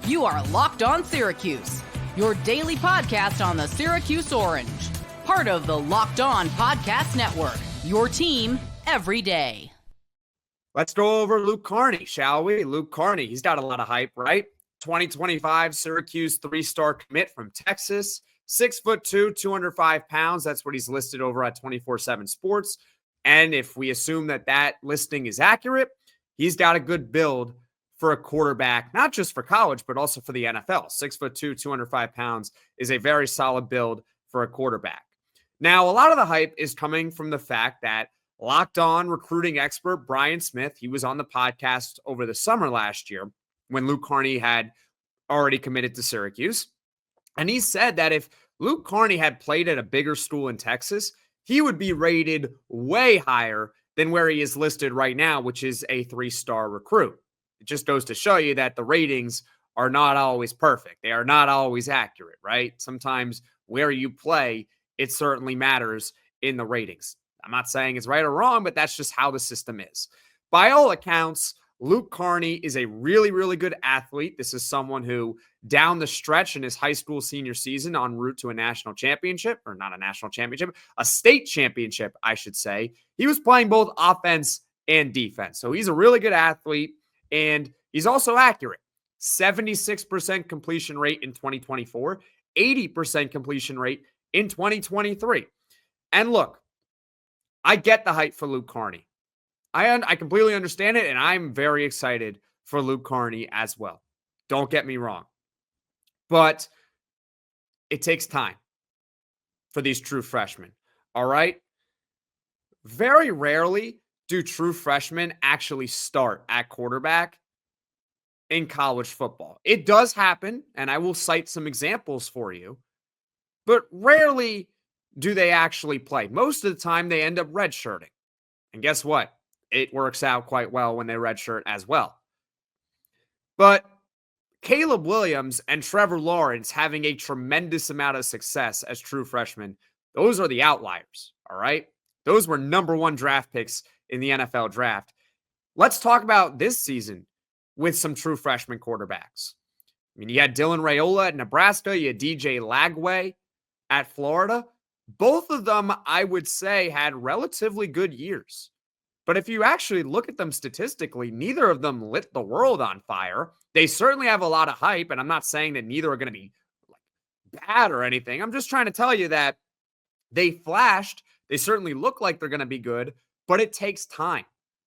You are Locked On Syracuse, your daily podcast on the Syracuse Orange. Part of the Locked On Podcast Network, your team every day. Let's go over Luke Carney, shall we? Luke Carney, he's got a lot of hype, right? 2025 Syracuse 3-star commit from Texas, 6'2", 205 pounds. That's what he's listed over at 24/7 Sports. And if we assume that that listing is accurate, he's got a good build for a quarterback, not just for college, but also for the NFL. 6'2", 205 pounds is a very solid build for a quarterback. Now, a lot of the hype is coming from the fact that Locked On recruiting expert Brian Smith, he was on the podcast over the summer last year when Luke Carney had already committed to Syracuse. And he said that if Luke Carney had played at a bigger school in Texas, he would be rated way higher than where he is listed right now, which is a 3-star recruit. It just goes to show you that the ratings are not always perfect. They are not always accurate, right? Sometimes where you play, it certainly matters in the ratings. I'm not saying it's right or wrong, but that's just how the system is. By all accounts, Luke Carney is a really, really good athlete. This is someone who, down the stretch in his high school senior season, en route to a national championship, or not a national championship, a state championship, I should say, he was playing both offense and defense. So he's a really good athlete, and he's also accurate. 76% completion rate in 2024, 80% completion rate in 2023. And look, I get the hype for Luke Carney. I completely understand it, and I'm very excited for Luke Carney as well. Don't get me wrong. But it takes time for these true freshmen, all right? Very rarely do true freshmen actually start at quarterback in college football. It does happen, and I will cite some examples for you, but rarely do they actually play. Most of the time, they end up redshirting. And guess what? It works out quite well when they redshirt as well. But Caleb Williams and Trevor Lawrence having a tremendous amount of success as true freshmen, those are the outliers, all right? Those were number 1 draft picks in the NFL draft. Let's talk about this season with some true freshman quarterbacks. I mean, you had Dylan Raiola at Nebraska. You had DJ Lagway at Florida. Both of them, I would say, had relatively good years. But if you actually look at them statistically, neither of them lit the world on fire. They certainly have a lot of hype, and I'm not saying that neither are going to be bad or anything. I'm just trying to tell you that they flashed. They certainly look like they're going to be good, but it takes time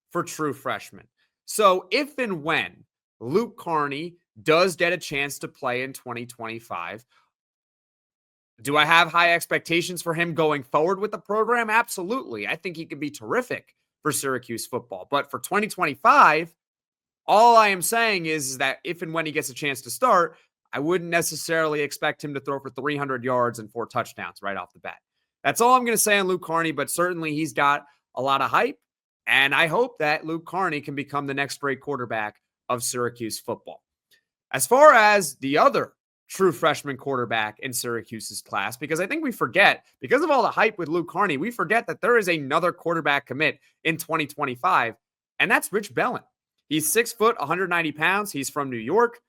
for true freshmen. So if and when Luke Carney does get a chance to play in 2025, do I have high expectations for him going forward with the program? Absolutely. I think he could be terrific for Syracuse football. But for 2025, all I am saying is that if and when he gets a chance to start, I wouldn't necessarily expect him to throw for 300 yards and 4 touchdowns right off the bat. That's all I'm going to say on Luke Carney, but certainly he's got a lot of hype, and I hope that Luke Carney can become the next great quarterback of Syracuse football. As far as the other true freshman quarterback in Syracuse's class, because I think we forget, because of all the hype with Luke Carney, we forget that there is another quarterback commit in 2025, and that's Rich Belin. He's 6 foot, 190 pounds. He's from New York.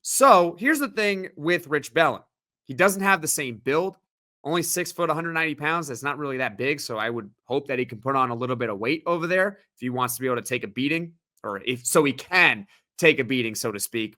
So here's the thing with Rich Belin. He doesn't have the same build. Only 6 foot, 190 pounds. That's not really that big, so I would hope that he can put on a little bit of weight over there if he wants to be able to take a beating, or if so he can take a beating, so to speak.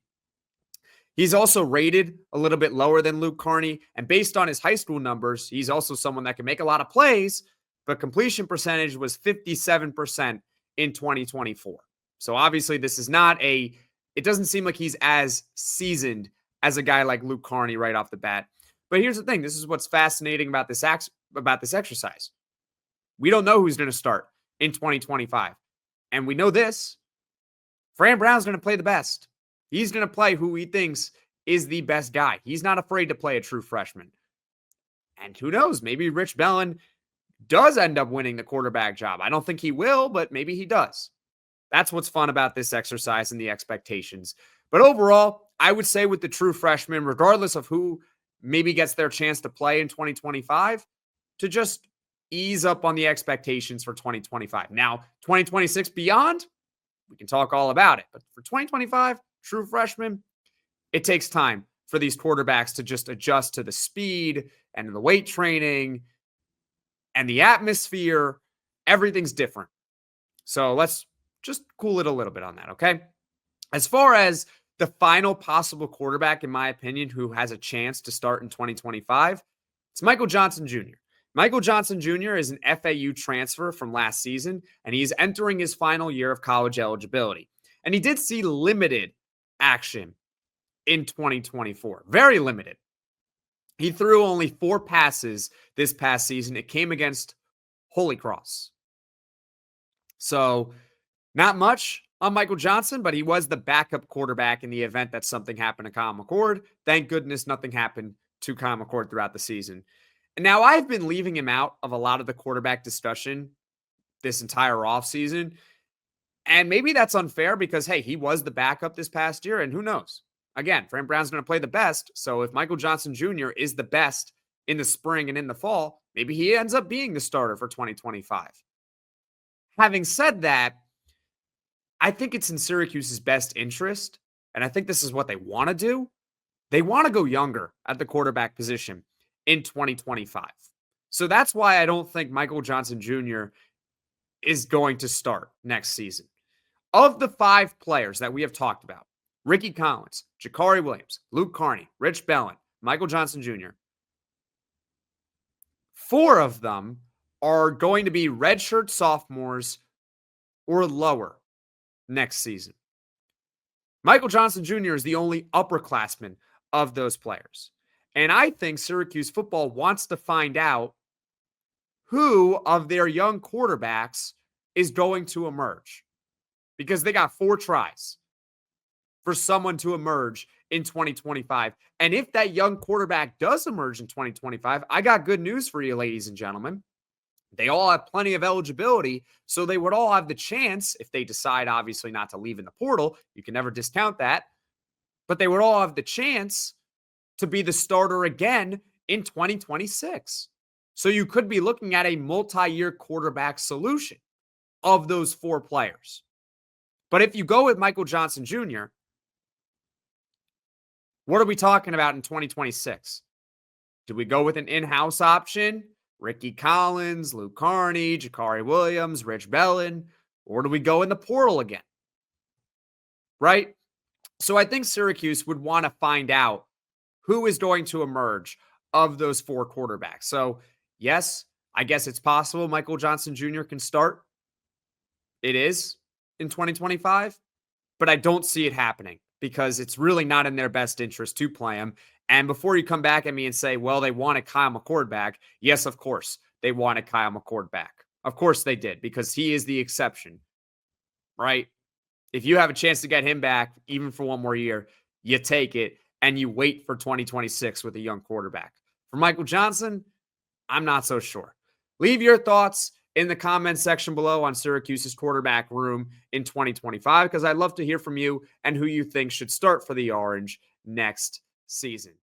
He's also rated a little bit lower than Luke Carney, and based on his high school numbers, he's also someone that can make a lot of plays, but completion percentage was 57% in 2024. So obviously this is not it doesn't seem like he's as seasoned as a guy like Luke Carney right off the bat. But here's the thing. This is what's fascinating about this exercise. We don't know who's going to start in 2025. And we know this. Fran Brown's going to play the best. He's going to play who he thinks is the best guy. He's not afraid to play a true freshman. And who knows? Maybe Rich Belin does end up winning the quarterback job. I don't think he will, but maybe he does. That's what's fun about this exercise and the expectations. But overall, I would say with the true freshmen, regardless of who maybe gets their chance to play in 2025, to just ease up on the expectations for 2025. Now, 2026 beyond, we can talk all about it. But for 2025, true freshmen, it takes time for these quarterbacks to just adjust to the speed and the weight training and the atmosphere. Everything's different. So let's just cool it a little bit on that, okay? As far as the final possible quarterback, in my opinion, who has a chance to start in 2025, it's Michael Johnson Jr. Michael Johnson Jr. is an FAU transfer from last season, and he's entering his final year of college eligibility. And he did see limited action in 2024. Very limited. He threw only 4 passes this past season. It came against Holy Cross. So not much on Michael Johnson, but he was the backup quarterback in the event that something happened to Kyle McCord. Thank goodness nothing happened to Kyle McCord throughout the season. And now I've been leaving him out of a lot of the quarterback discussion this entire offseason. And maybe that's unfair because, hey, he was the backup this past year, and who knows? Again, Fran Brown's going to play the best. So if Michael Johnson Jr. is the best in the spring and in the fall, maybe he ends up being the starter for 2025. Having said that, I think it's in Syracuse's best interest, and I think this is what they want to do. They want to go younger at the quarterback position in 2025. So that's why I don't think Michael Johnson Jr. is going to start next season. Of the 5 players that we have talked about, Rickie Collins, Jakhari Williams, Luke Carney, Rich Belin, Michael Johnson Jr., 4 of them are going to be redshirt sophomores or lower next season. Michael Johnson Jr. is the only upperclassman of those players. And I think Syracuse football wants to find out who of their young quarterbacks is going to emerge, because they got 4 tries for someone to emerge in 2025. And if that young quarterback does emerge in 2025, I got good news for you, ladies and gentlemen. They all have plenty of eligibility, so they would all have the chance, if they decide obviously not to leave in the portal, you can never discount that, but they would all have the chance to be the starter again in 2026. So you could be looking at a multi-year quarterback solution of those 4 players. But if you go with Michael Johnson Jr., what are we talking about in 2026? Do we go with an in-house option? Rickie Collins, Luke Carney, Jakhari Williams, Rich Belin, or do we go in the portal again? Right? So I think Syracuse would want to find out who is going to emerge of those 4 quarterbacks. So yes, I guess it's possible Michael Johnson Jr. can start. It is in 2025, but I don't see it happening because it's really not in their best interest to play him. And before you come back at me and say, well, they wanted Kyle McCord back. Yes, of course, they wanted Kyle McCord back. Of course they did, because he is the exception, right? If you have a chance to get him back, even for one more year, you take it and you wait for 2026 with a young quarterback. For Michael Johnson, I'm not so sure. Leave your thoughts in the comments section below on Syracuse's quarterback room in 2025, because I'd love to hear from you and who you think should start for the Orange next season.